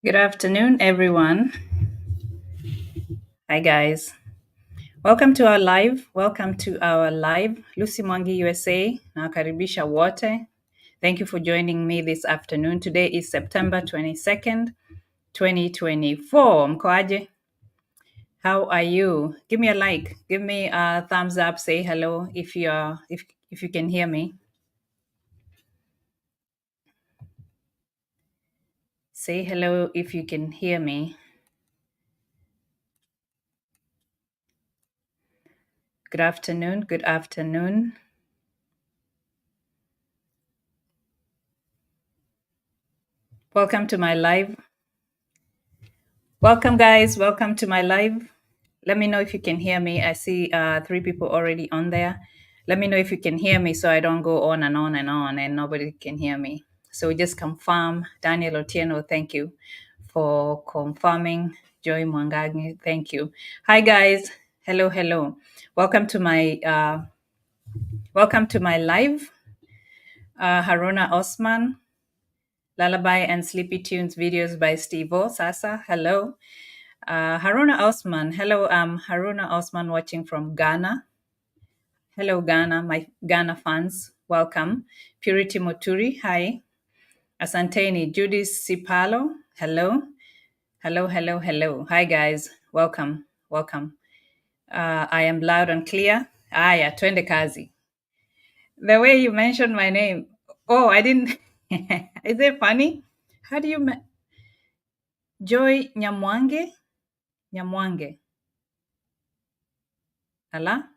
Good afternoon, everyone. Hi, guys. Welcome to our live. Welcome to our live. Lucy Mwangi, USA. Nawakaribisha wote. Thank you for joining me this afternoon. Today is September 22nd, 2024. Mkoaje? How are you? Give me a like. Give me a thumbs up. Say hello if you can hear me. Say hello if you can hear me. Good afternoon. Good afternoon. Welcome to my live. Welcome, guys. Welcome to my live. Let me know if you can hear me. I see three people already on there. Let me know if you can hear me so I don't go on and on and on and nobody can hear me. So just confirm. Daniel Otieno, thank you for confirming. Joy Mwangagi, thank you. Hi, guys. Hello, hello. Welcome to my live. Haruna Osman, Lullaby and Sleepy Tunes videos by Steve O. Sasa, hello. Haruna Osman, hello. Haruna Osman watching from Ghana. Hello, Ghana, my Ghana fans. Welcome. Purity Moturi, hi. Asanteni, Judith Sipalo, hello. Hello, hello, hello. Hi, guys. Welcome, welcome. I am loud and clear. Aya, twende kazi. The way you mentioned my name. Oh, I didn't. Is it funny? How do you... Joy Nyamwange? Nyamwange. Hala?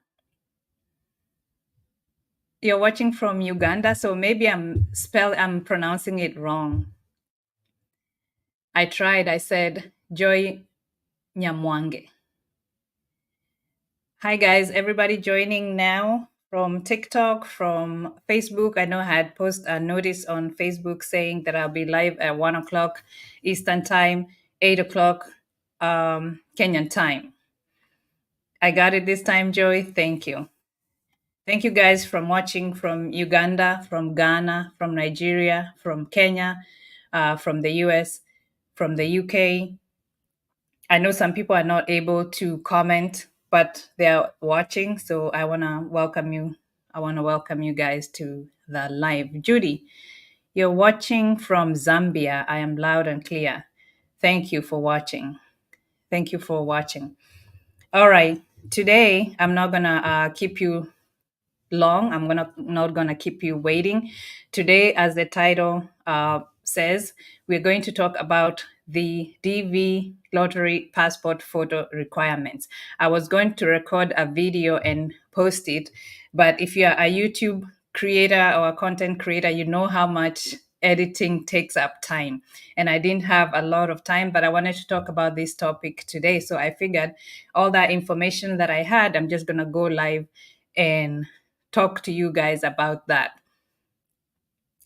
You're watching from Uganda, so maybe I'm pronouncing it wrong. I tried. I said Joy Nyamwange. Hi guys, everybody joining now from TikTok, from Facebook. I know I had posted a notice on Facebook saying that I'll be live at 1 o'clock Eastern Time, 8 o'clock Kenyan time. I got it this time, Joy. Thank you. Thank you guys from watching from Uganda, from Ghana, from Nigeria, from Kenya, from the US, from the UK. I know some people are not able to comment, but they're watching. So I want to welcome you. I want to welcome you guys to the live. Judy, you're watching from Zambia. I am loud and clear. Thank you for watching. Thank you for watching. All right. Today, I'm not going to keep you long. Not gonna keep you waiting. Today, as the title says, we're going to talk about the DV lottery passport photo requirements. I was going to record a video and post it, but if you're a YouTube creator or a content creator, you know how much editing takes up time. And I didn't have a lot of time, but I wanted to talk about this topic today. So I figured all that information that I had, I'm just gonna go live and talk to you guys about that.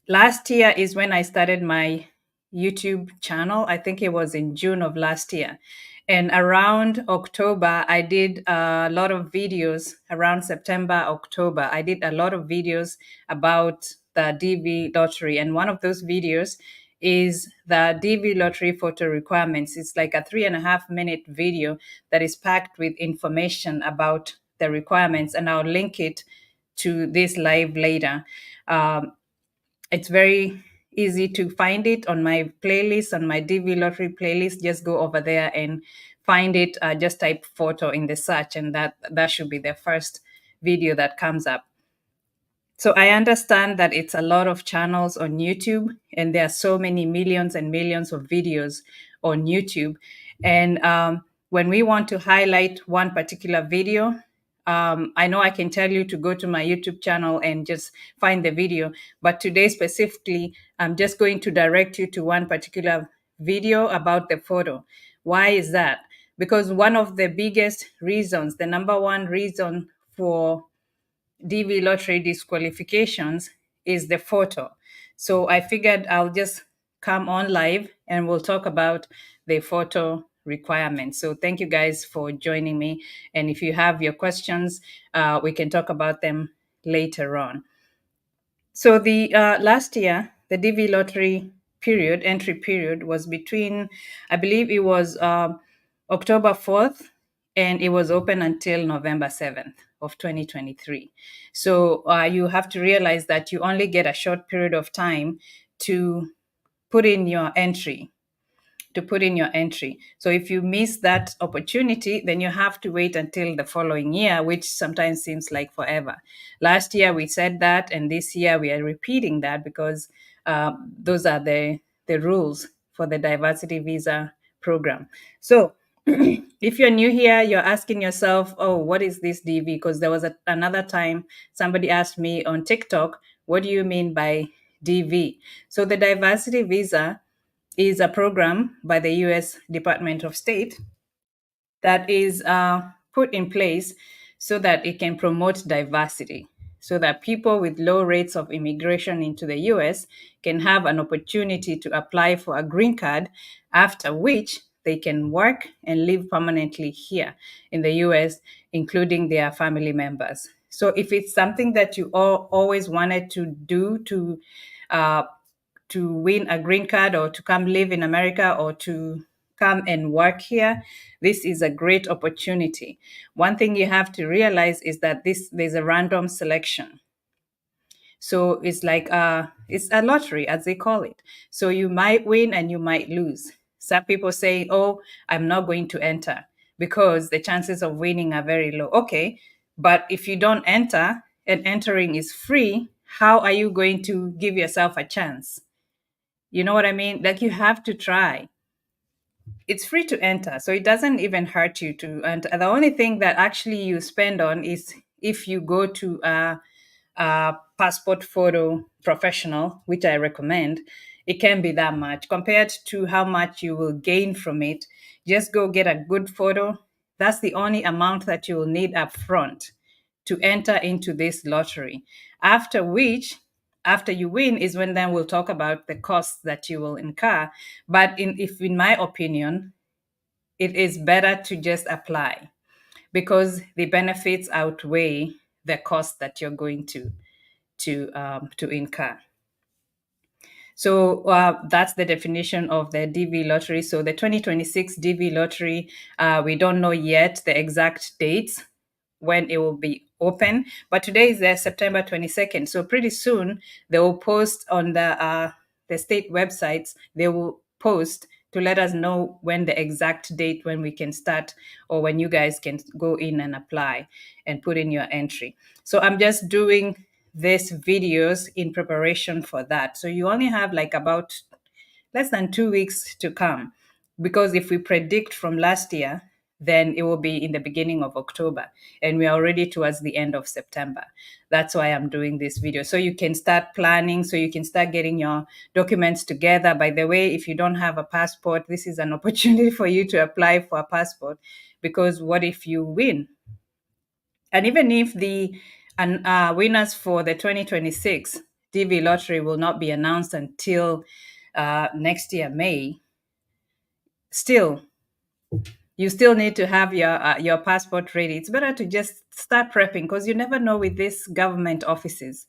Last year is when I started my YouTube channel. I think it was in June of last year. And around October, I did a lot of videos. Around September, October, I did a lot of videos about the DV lottery. And one of those videos is the DV lottery photo requirements. It's like a 3.5 minute video that is packed with information about the requirements. And I'll link it to this live later. It's very easy to find it on my playlist, on my DV Lottery playlist. Just go over there and find it. Just type photo in the search, and that should be the first video that comes up. So I understand that it's a lot of channels on YouTube, and there are so many millions and millions of videos on YouTube. And when we want to highlight one particular video, I know I can tell you to go to my YouTube channel and just find the video, but today specifically, I'm just going to direct you to one particular video about the photo. Why is that? Because one of the biggest reasons, the number one reason for DV lottery disqualifications is the photo. So I figured I'll just come on live and we'll talk about the photo requirements. So thank you guys for joining me. And if you have your questions, we can talk about them later on. So the last year, the DV lottery period, entry period, was between, I believe it was October 4th, and it was open until November 7th of 2023. So you have to realize that you only get a short period of time to put in your entry So if you miss that opportunity, then you have to wait until the following year, which sometimes seems like forever. Last year we said that, and this year we are repeating that because those are the rules for the diversity visa program. So if you're new here, you're asking yourself, oh, what is this DV? Because there was another time somebody asked me on TikTok, what do you mean by DV? So the diversity visa is a program by the US Department of State that is put in place so that it can promote diversity, so that people with low rates of immigration into the US can have an opportunity to apply for a green card, after which they can work and live permanently here in the US, including their family members. So if it's something that you always wanted to do uh, to win a green card or to come live in America or to come and work here, this is a great opportunity. One thing you have to realize is that there's a random selection. So it's a lottery, as they call it. So you might win and you might lose. Some people say, "Oh, I'm not going to enter because the chances of winning are very low." Okay, but if you don't enter and entering is free, how are you going to give yourself a chance? You know what I mean? Like, you have to try. It's free to enter, so it doesn't even hurt you to enter. The only thing that actually you spend on is if you go to a passport photo professional, which I recommend. It can be that much compared to how much you will gain from it. Just go get a good photo. That's the only amount that you will need up front to enter into this lottery. After which, after you win, is when then we'll talk about the costs that you will incur. But in my opinion, it is better to just apply because the benefits outweigh the cost that you're going to incur. So that's the definition of the DV lottery. So the 2026 DV lottery, we don't know yet the exact dates when it will be open, but today is September 22nd. So pretty soon they will post on the state websites. They will post to let us know when the exact date when we can start, or when you guys can go in and apply and put in your entry. So I'm just doing these videos in preparation for that. So you only have like about less than 2 weeks to come, because if we predict from last year, then it will be in the beginning of October, and we are already towards the end of September. That's why I'm doing this video, so you can start planning, so you can start getting your documents together. By the way, if you don't have a passport, this is an opportunity for you to apply for a passport, because what if you win? And even if the winners for the 2026 DV lottery will not be announced until next year, May, still, you still need to have your passport ready. It's better to just start prepping, because you never know with these government offices.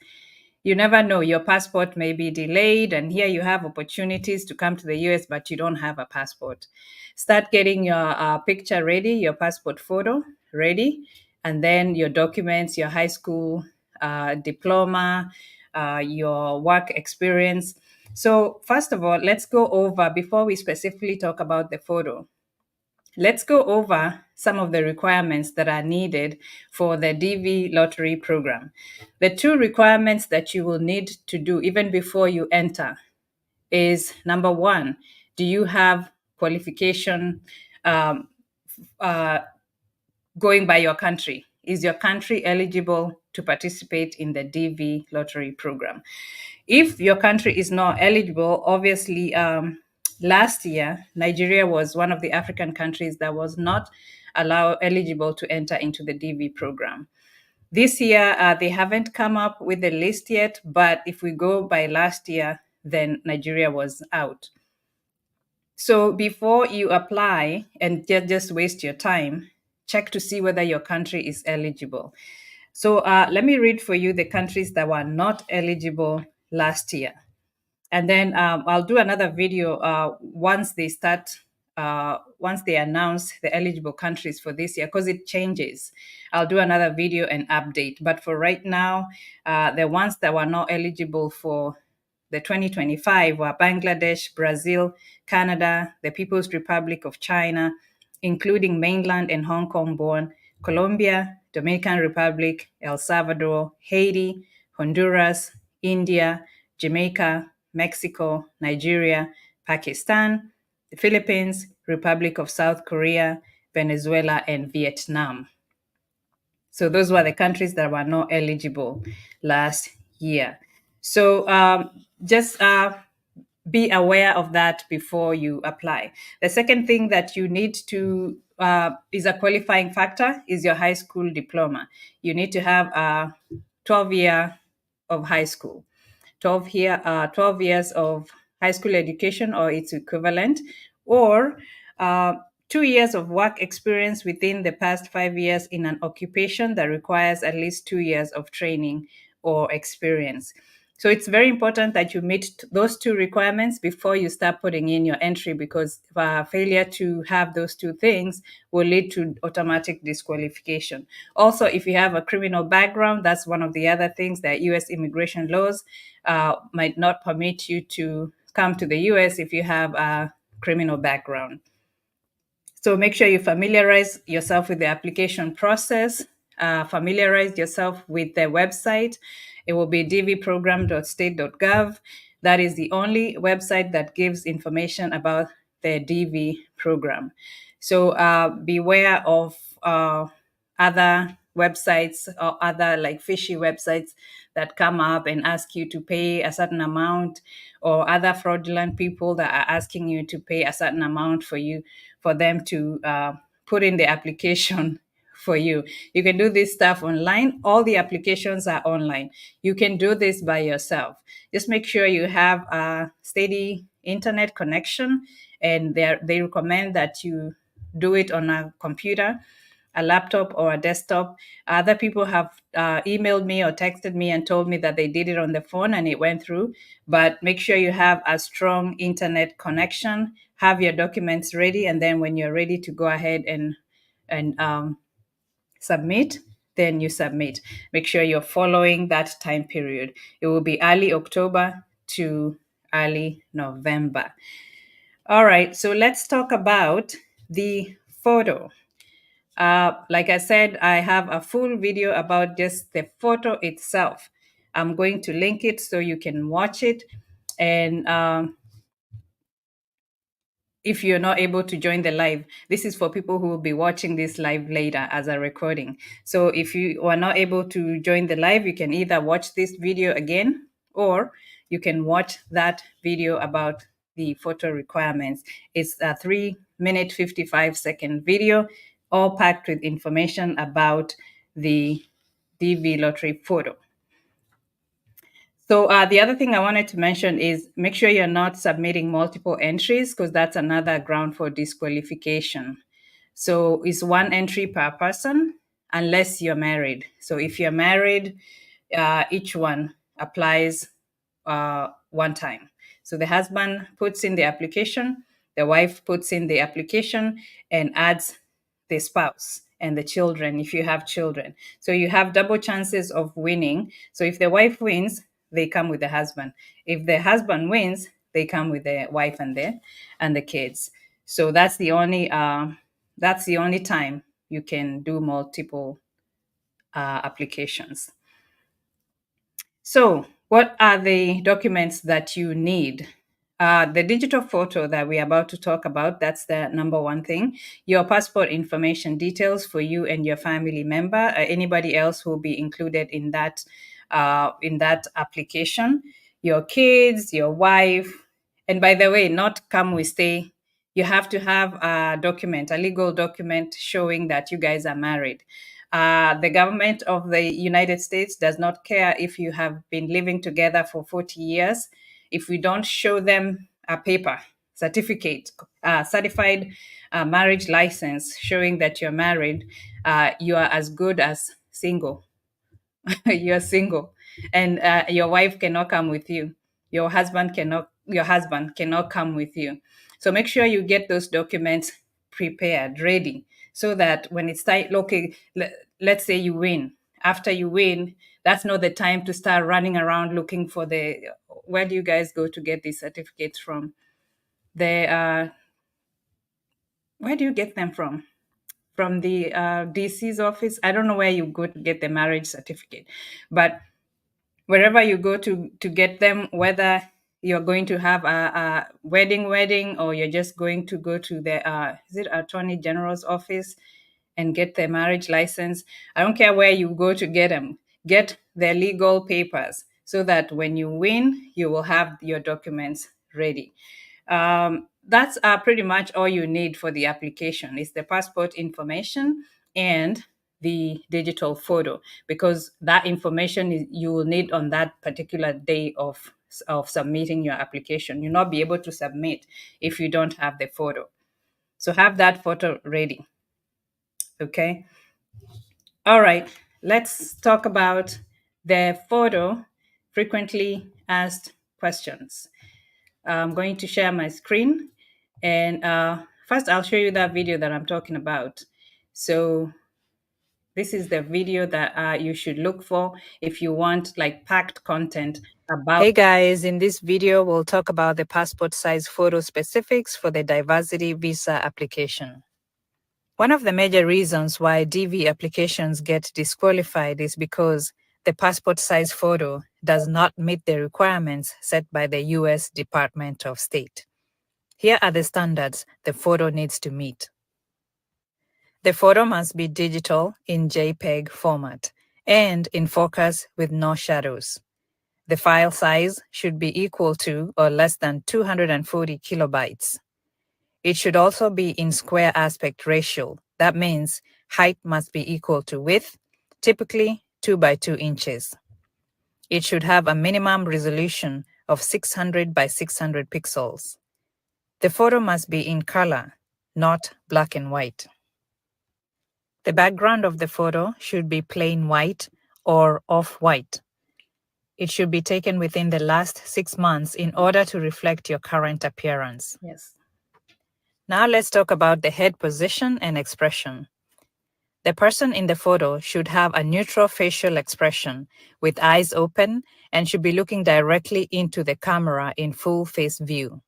You never know. Your passport may be delayed, and here you have opportunities to come to the US, but you don't have a passport. Start getting your picture ready, your passport photo ready, and then your documents, your high school diploma, your work experience. So, first of all, let's go over, before we specifically talk about the photo, let's go over some of the requirements that are needed for the DV lottery program. The two requirements that you will need to do even before you enter is, number one, do you have qualification going by your country? Is your country eligible to participate in the DV lottery program? If your country is not eligible, obviously, last year, Nigeria was one of the African countries that was not eligible to enter into the DV program. This year, they haven't come up with the list yet, but if we go by last year, then Nigeria was out. So before you apply and just waste your time, check to see whether your country is eligible. So let me read for you the countries that were not eligible last year. And then I'll do another video once they announce the eligible countries for this year, because it changes. I'll do another video and update. But for right now, the ones that were not eligible for the 2025 were Bangladesh, Brazil, Canada, the People's Republic of China, including mainland and Hong Kong born, Colombia, Dominican Republic, El Salvador, Haiti, Honduras, India, Jamaica, Mexico, Nigeria, Pakistan, the Philippines, Republic of South Korea, Venezuela, and Vietnam. So those were the countries that were not eligible last year. So just be aware of that before you apply. The second thing that you need to is a qualifying factor is your high school diploma. You need to have a 12-year of high school. 12 years of high school education or its equivalent, or 2 years of work experience within the past 5 years in an occupation that requires at least 2 years of training or experience. So it's very important that you meet those two requirements before you start putting in your entry, because failure to have those two things will lead to automatic disqualification. Also, if you have a criminal background, that's one of the other things that US immigration laws might not permit you to come to the US if you have a criminal background. So make sure you familiarize yourself with the application process, familiarize yourself with the website. It will be dvprogram.state.gov. That is the only website that gives information about the DV program. So beware of other websites or other like fishy websites that come up and ask you to pay a certain amount, or other fraudulent people that are asking you to pay a certain amount for them to put in the application for you. You can do this stuff online. All the applications are online. You can do this by yourself. Just make sure you have a steady internet connection, and they recommend that you do it on a computer, a laptop, or a desktop. Other people have emailed me or texted me and told me that they did it on the phone and it went through. But make sure you have a strong internet connection, have your documents ready, and then when you're ready to go ahead and submit, then you submit. Make sure you're following that time period. It will be early October to early November. All right, so let's talk about the photo. Like I said, I have a full video about just the photo itself. I'm going to link it so you can watch it. And if you're not able to join the live, this is for people who will be watching this live later as a recording. So if you are not able to join the live, you can either watch this video again, or you can watch that video about the photo requirements. It's a 3-minute 55-second video, all packed with information about the DV lottery photo. So the other thing I wanted to mention is make sure you're not submitting multiple entries, because that's another ground for disqualification. So it's one entry per person unless you're married. So if you're married, each one applies one time. So the husband puts in the application, the wife puts in the application and adds the spouse and the children if you have children. So you have double chances of winning. So if the wife wins, they come with the husband. If the husband wins, they come with the wife and the kids. So that's the only time you can do multiple applications. So, what are the documents that you need? The digital photo that we're about to talk about, that's the number one thing. Your passport information details for you and your family member, anybody else who will be included in that application. Your kids, your wife, and by the way, not come we stay. You have to have a document, a legal document showing that you guys are married. The government of the United States does not care if you have been living together for 40 years. If we don't show them a paper, certificate, certified marriage license showing that you're married, you are as good as single. You're single, and your wife cannot come with you. your husband cannot come with you. So make sure you get those documents prepared, ready, so that when it's time, okay, let's say you win. After you win, that's not the time to start running around looking for the. Where do you guys go to get these certificates from? Where do you get them from? From the DC's office? I don't know where you go to get the marriage certificate, but wherever you go to get them, whether you're going to have a wedding or you're just going to go to the is it attorney general's office and get the marriage license, I don't care where you go to get them, get their legal papers so that when you win you will have your documents ready. That's pretty much all you need for the application. It's the passport information and the digital photo, because that information you will need on that particular day of submitting your application. You'll not be able to submit if you don't have the photo. So have that photo ready. Okay. All right. Let's talk about the photo frequently asked questions. I'm going to share my screen, and first I'll show you that video that I'm talking about. So this is the video that you should look for if you want like packed content about. Hey guys, in this video, we'll talk about the passport size photo specifics for the diversity visa application. One of the major reasons why DV applications get disqualified is because the passport size photo does not meet the requirements set by the US Department of State. Here are the standards the photo needs to meet. The photo must be digital in JPEG format and in focus with no shadows. The file size should be equal to or less than 240 kilobytes. It should also be in square aspect ratio. That means height must be equal to width, typically 2 by 2 inches. It should have a minimum resolution of 600 by 600 pixels. The photo must be in color, not black and white. The background of the photo should be plain white or off-white. It should be taken within the last 6 months in order to reflect your current appearance. Yes. Now let's talk about the head position and expression. The person in the photo should have a neutral facial expression with eyes open and should be looking directly into the camera in full face view.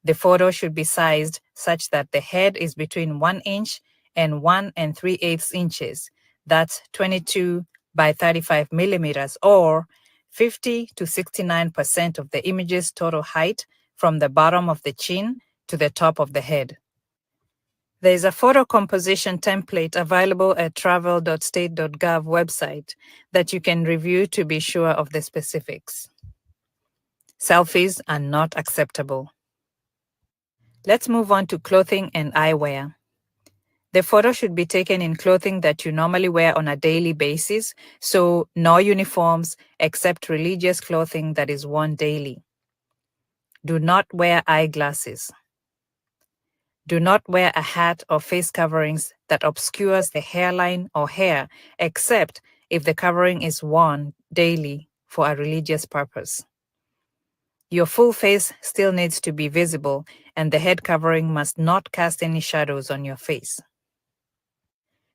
The photo should be sized such that the head is between 1 inch and 1 3/8 inches. That's 22 by 35 millimeters, or 50 to 69% of the image's total height from the bottom of the chin to the top of the head. There is a photo composition template available at travel.state.gov website that you can review to be sure of the specifics. Selfies are not acceptable. Let's move on to clothing and eyewear. The photo should be taken in clothing that you normally wear on a daily basis, so no uniforms except religious clothing that is worn daily. Do not wear eyeglasses. Do not wear a hat or face coverings that obscures the hairline or hair, except if the covering is worn daily for a religious purpose. Your full face still needs to be visible, and the head covering must not cast any shadows on your face.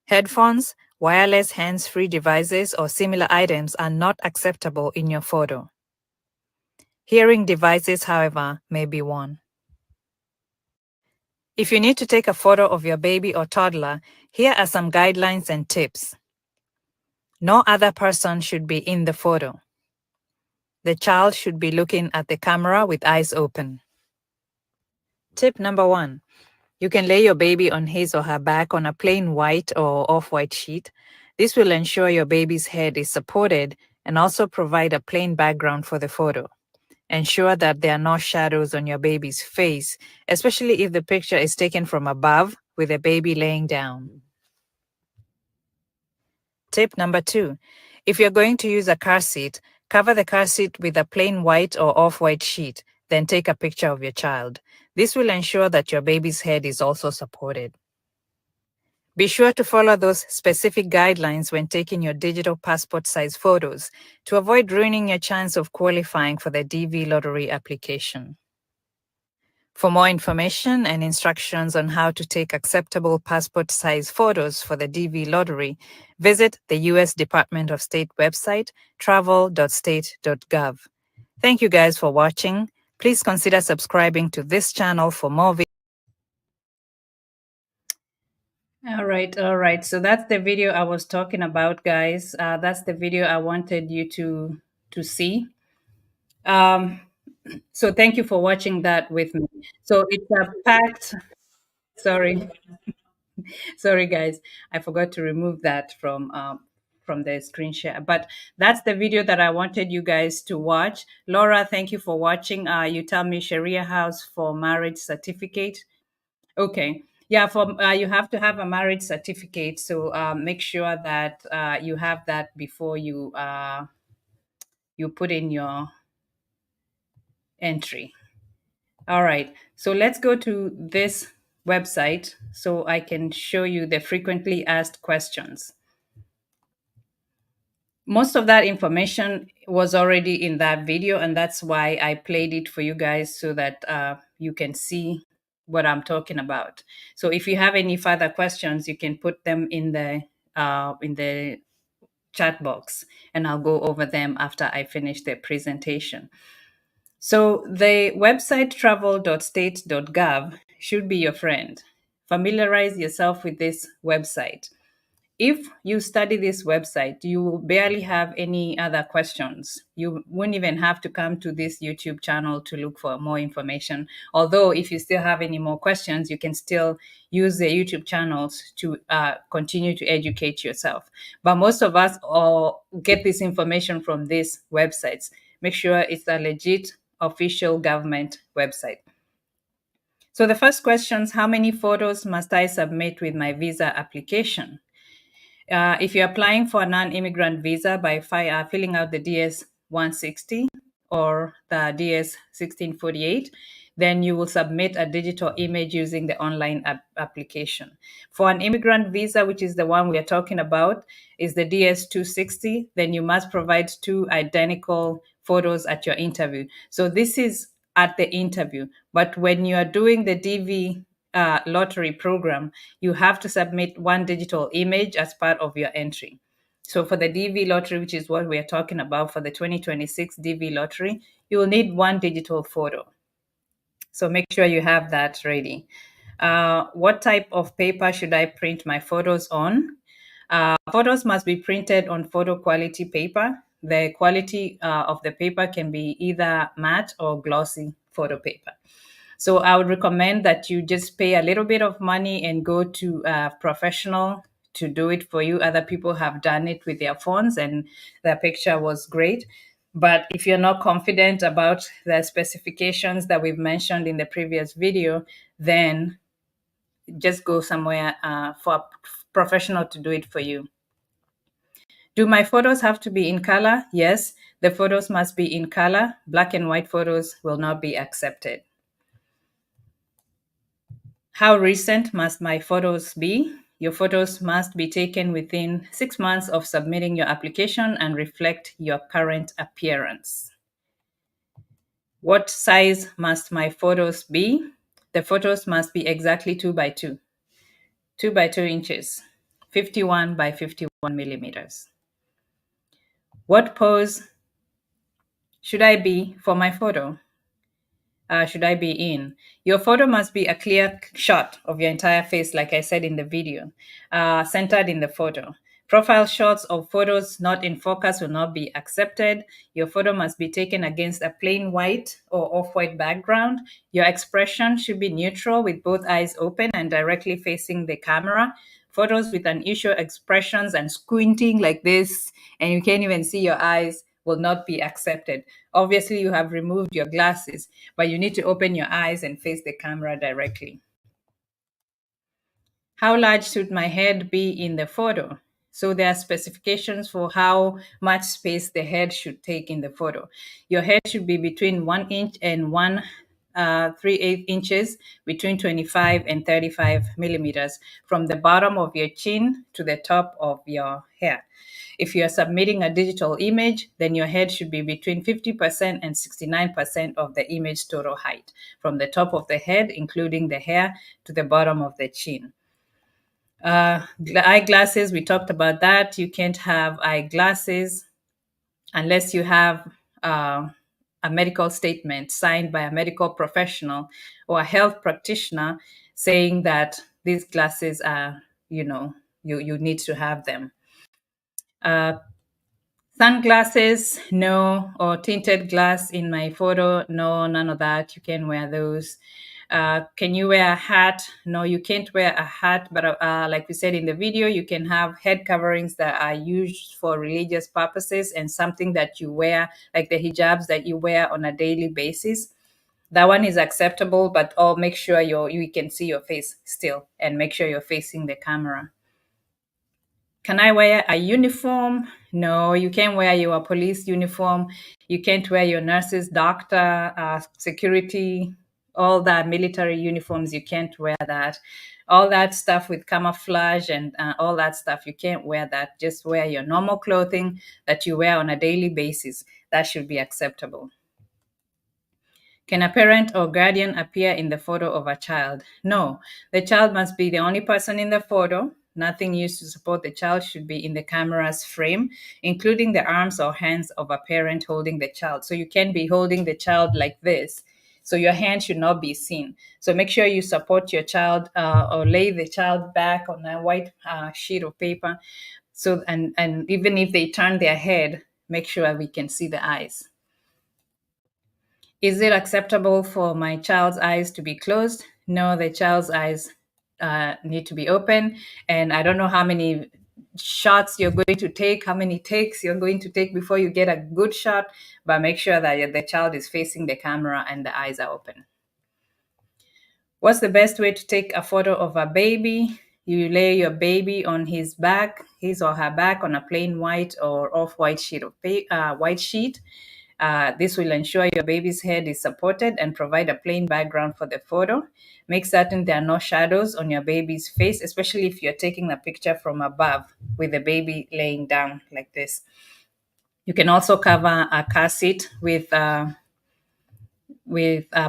Headphones, wireless hands-free devices, or similar items are not acceptable in your photo. Hearing devices, however, may be worn. If you need to take a photo of your baby or toddler, here are some guidelines and tips. No other person should be in the photo. The child should be looking at the camera with eyes open. Tip number 1. You can lay your baby on his or her back on a plain white or off-white sheet. This will ensure your baby's head is supported and also provide a plain background for the photo. Ensure that there are no shadows on your baby's face, especially if the picture is taken from above with the baby laying down. Tip number 2. If you're going to use a car seat, cover the car seat with a plain white or off-white sheet, then take a picture of your child. This will ensure that your baby's head is also supported. Be sure to follow those specific guidelines when taking your digital passport size photos to avoid ruining your chance of qualifying for the DV lottery application. For more information and instructions on how to take acceptable passport size photos for the DV lottery, visit the U.S. Department of State website, travel.state.gov. Thank you guys for watching. Please consider subscribing to this channel for more videos. All right. So that's the video I was talking about, guys. That's the video I wanted you to see. So thank you for watching that with me. So it's a packed. Sorry, sorry, guys. I forgot to remove that from the screen share. But that's the video that I wanted you guys to watch. Laura, thank you for watching. You tell me Sharia house for marriage certificate. Okay. Yeah, for you have to have a marriage certificate. So make sure that you have that before you put in your entry. All right. So let's go to this website so I can show you the frequently asked questions. Most of that information was already in that video, and that's why I played it for you guys so that you can see what I'm talking about. So if you have any further questions, you can put them in the chat box, and I'll go over them after I finish the presentation. So the website travel.state.gov should be your friend. Familiarize yourself with this website. If you study this website, you will barely have any other questions. You won't even have to come to this YouTube channel to look for more information. Although, if you still have any more questions, you can still use the YouTube channels to continue to educate yourself. But most of us all get this information from these websites. Make sure it's a legit official government website. So the first question is, how many photos must I submit with my visa application? If you're applying for a non-immigrant visa by filling out the DS 160 or the DS 1648, then you will submit a digital image using the online application. For an immigrant visa, which is the one we are talking about, is the DS 260, then you must provide 2 identical photos at your interview. So this is at the interview, but when you are doing the DV lottery program, you have to submit 1 digital image as part of your entry. So for the DV lottery, which is what we are talking about for the 2026 DV lottery, you will need 1 digital photo. So make sure you have that ready. What type of paper should I print my photos on? Photos must be printed on photo quality paper. The quality of the paper can be either matte or glossy photo paper. So I would recommend that you just pay a little bit of money and go to a professional to do it for you. Other people have done it with their phones and their picture was great. But if you're not confident about the specifications that we've mentioned in the previous video, then just go somewhere for a professional to do it for you. Do my photos have to be in color? Yes, the photos must be in color. Black and white photos will not be accepted. How recent must my photos be? Your photos must be taken within 6 months of submitting your application and reflect your current appearance. What size must my photos be? The photos must be exactly 2 by 2. 2 by 2 inches, 51 by 51 millimeters. What pose should I be for my photo? Should I be in? Your photo must be a clear shot of your entire face, like I said in the video, centered in the photo. Profile shots of photos not in focus will not be accepted. Your photo must be taken against a plain white or off-white background. Your expression should be neutral with both eyes open and directly facing the camera. Photos with unusual expressions and squinting like this, and you can't even see your eyes, will not be accepted. Obviously, you have removed your glasses, but you need to open your eyes and face the camera directly. How large should my head be in the photo? So there are specifications for how much space the head should take in the photo. Your head should be between 1 inch and 1 3/8 inches between 25 and 35 millimeters from the bottom of your chin to the top of your hair. If you are submitting a digital image, then your head should be between 50% and 69% of the image total height, from the top of the head, including the hair, to the bottom of the chin. Eyeglasses, we talked about that. You can't have eyeglasses unless you have a medical statement signed by a medical professional or a health practitioner saying that these glasses are, you need to have them. Uh, Sunglasses, no, or tinted glass in my photo, no, none of that. You can wear those. Can you wear a hat? No, you can't wear a hat, but like we said in the video, you can have head coverings that are used for religious purposes and something that you wear, like the hijabs that you wear on a daily basis. That one is acceptable, but make sure you can see your face still and make sure you're facing the camera. Can I wear a uniform? No, you can't wear your police uniform. You can't wear your nurses, doctor, security, all the military uniforms. You can't wear that. All that stuff with camouflage and all that stuff, you can't wear that. Just wear your normal clothing that you wear on a daily basis. That should be acceptable. Can a parent or guardian appear in the photo of a child? No, the child must be the only person in the photo. Nothing used to support the child should be in the camera's frame, including the arms or hands of a parent holding the child. So you can be holding the child like this. So your hand should not be seen. So make sure you support your child or lay the child back on a white sheet of paper. So and even if they turn their head, make sure we can see the eyes. Is it acceptable for my child's eyes to be closed? No, the child's eyes need to be open. And I don't know how many shots you're going to take, how many takes you're going to take before you get a good shot, but make sure that the child is facing the camera and the eyes are open. What's the best way to take a photo of a baby? You lay your baby on his or her back on a plain white or off-white sheet of white sheet. This will ensure your baby's head is supported and provide a plain background for the photo. Make certain there are no shadows on your baby's face, especially if you're taking a picture from above with the baby laying down like this. You can also cover a car seat with a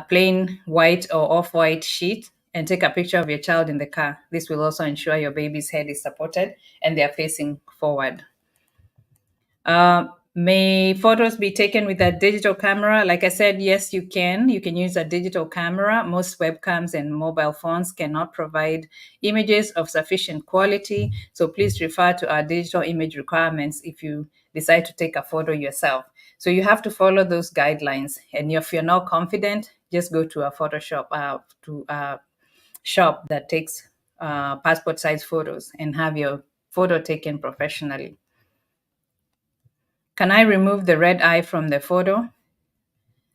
plain white or off-white sheet and take a picture of your child in the car. This will also ensure your baby's head is supported and they are facing forward. May photos be taken with a digital camera? Like I said, yes, you can. You can use a digital camera. Most webcams and mobile phones cannot provide images of sufficient quality. So please refer to our digital image requirements if you decide to take a photo yourself. So you have to follow those guidelines. And if you're not confident, just go to a Photoshop, to a shop that takes passport size photos and have your photo taken professionally. Can I remove the red eye from the photo?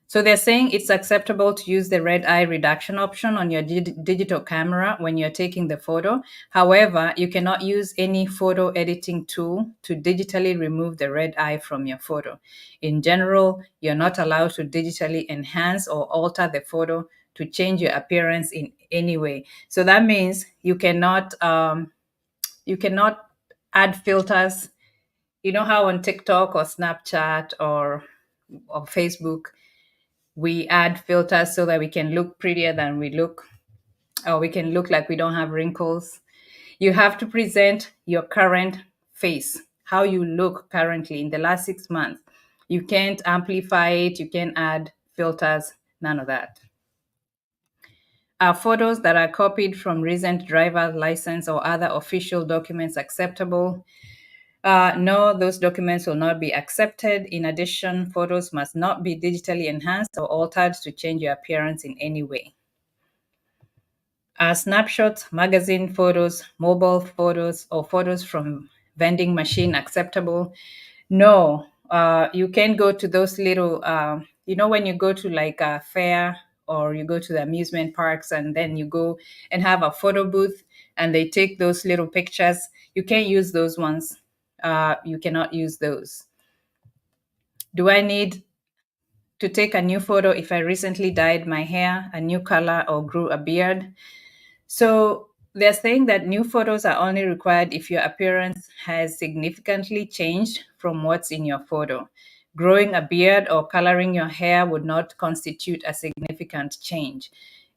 So they're saying it's acceptable to use the red eye reduction option on your digital camera when you're taking the photo. However, you cannot use any photo editing tool to digitally remove the red eye from your photo. In general, you're not allowed to digitally enhance or alter the photo to change your appearance in any way. So that means you cannot add filters. You know how on TikTok or Snapchat or Facebook, we add filters so that we can look prettier than we look, or we can look like we don't have wrinkles. You have to present your current face, how you look currently in the last 6 months. You can't amplify it, you can't add filters, none of that. Are photos that are copied from recent driver's license or other official documents acceptable? No, those documents will not be accepted. In addition, photos must not be digitally enhanced or altered to change your appearance in any way. Are snapshots, magazine photos, mobile photos, or photos from vending machine acceptable? No, you can go to those little, when you go to like a fair or you go to the amusement parks and then you go and have a photo booth and they take those little pictures. You can't use those ones. You cannot use those. Do I need to take a new photo if I recently dyed my hair a new color or grew a beard. So they're saying that new photos are only required if your appearance has significantly changed from what's in your photo. Growing a beard or coloring your hair would not constitute a significant change.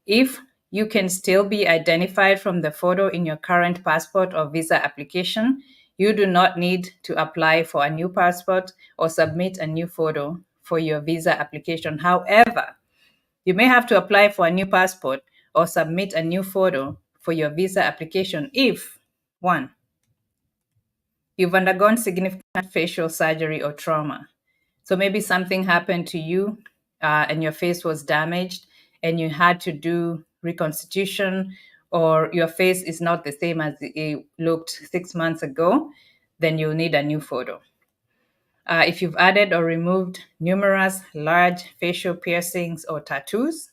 If you can still be identified from the photo in your current passport or visa application, you do not need to apply for a new passport or submit a new photo for your visa application. However, you may have to apply for a new passport or submit a new photo for your visa application if 1. You've undergone significant facial surgery or trauma. So maybe something happened to you and your face was damaged and you had to do reconstitution, or your face is not the same as it looked 6 months ago, then you'll need a new photo. If you've added or removed numerous large facial piercings or tattoos,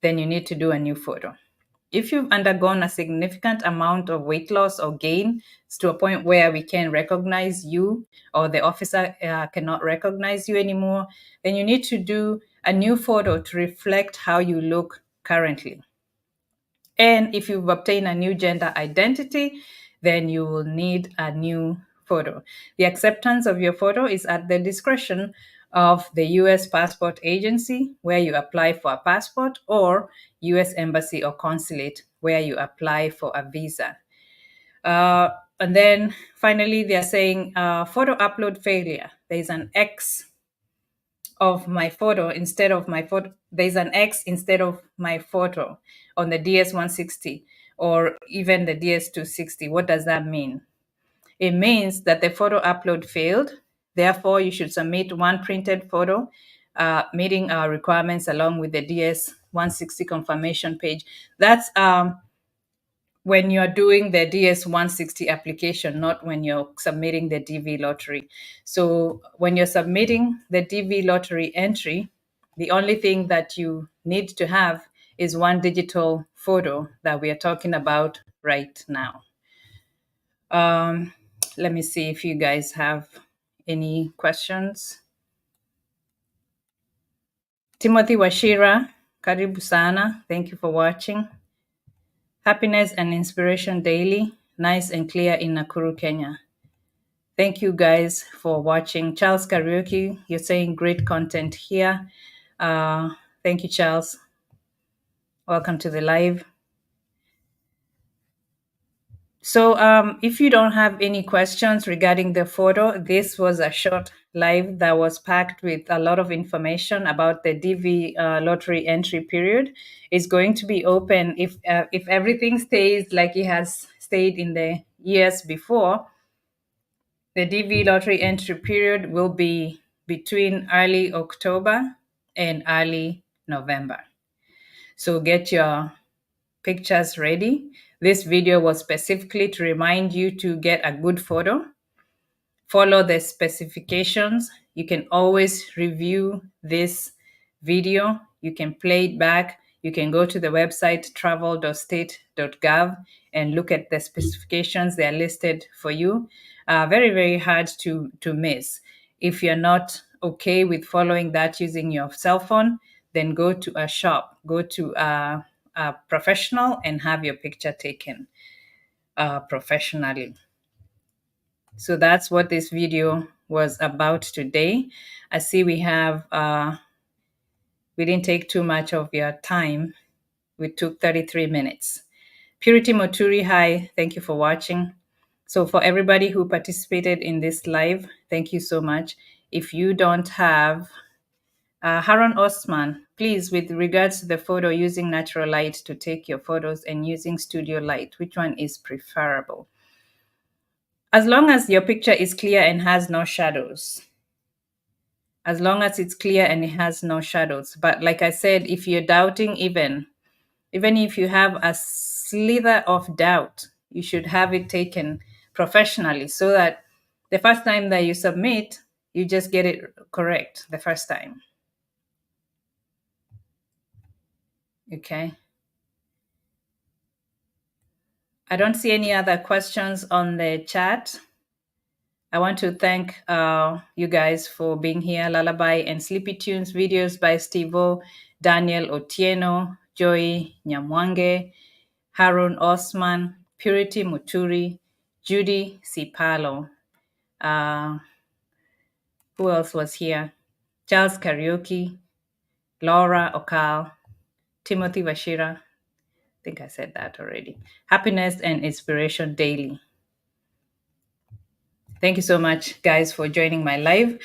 then you need to do a new photo. If you've undergone a significant amount of weight loss or gain to a point where we can recognize you or the officer cannot recognize you anymore, then you need to do a new photo to reflect how you look currently. And if you've obtained a new gender identity, then you will need a new photo. The acceptance of your photo is at the discretion of the US Passport Agency, where you apply for a passport, or US Embassy or Consulate, where you apply for a visa. And then finally, they're saying photo upload failure. There's an X of my photo instead of my photo. There's an X instead of my photo on the DS160 or even the DS260. What does that mean? It means that the photo upload failed. Therefore, you should submit one printed photo meeting our requirements along with the DS160 confirmation page. That's when you're doing the DS160 application, not when you're submitting the DV lottery. So when you're submitting the DV lottery entry, the only thing that you need to have is one digital photo that we are talking about right now. Let me see if you guys have any questions. Timothy Washira, karibu sana. Thank you for watching. Happiness and Inspiration Daily, nice and clear in Nakuru, Kenya. Thank you guys for watching. Charles Karaoke, you're saying great content here. Thank you, Charles. Welcome to the live. So if you don't have any questions regarding the photo, this was a short live that was packed with a lot of information about the DV lottery entry period. It's going to be open if everything stays like it has stayed in the years before. The DV lottery entry period will be between early October and early November. So get your pictures ready. This video was specifically to remind you to get a good photo. Follow the specifications. You can always review this video. You can play it back. You can go to the website travel.state.gov and look at the specifications. They are listed for you. Very, very hard to miss. If you're not okay with following that using your cell phone, then go to a shop, go to a professional and have your picture taken professionally. So that's what this video was about today. I see we have, we didn't take too much of your time. We took 33 minutes. Purity Moturi, hi, thank you for watching. So for everybody who participated in this live, thank you so much. If you don't have Haron Osman, please, with regards to the photo, using natural light to take your photos and using studio light, which one is preferable? As long as your picture is clear and has no shadows. As long as it's clear and it has no shadows. But like I said, if you're doubting even if you have a slither of doubt, you should have it taken professionally so that the first time that you submit, you just get it correct the first time. Okay. I don't see any other questions on the chat. I want to thank you guys for being here. Lullaby and Sleepy Tunes videos by Steve-O, Daniel Otieno, Joy Nyamwange, Harun Osman, Purity Muturi, Judy Sipalo. Who else was here? Charles Karaoke, Laura Okal, Timothy Vashira. I think I said that already. Happiness and Inspiration Daily. Thank you so much, guys, for joining my live.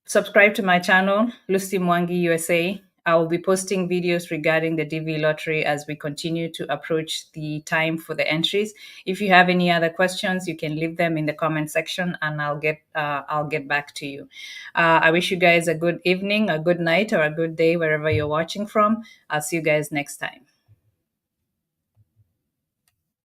Subscribe to my channel, Lucy Mwangi USA. I will be posting videos regarding the DV lottery as we continue to approach the time for the entries. If you have any other questions, you can leave them in the comment section, and I'll get back to you. I wish you guys a good evening, a good night, or a good day wherever you're watching from. I'll see you guys next time.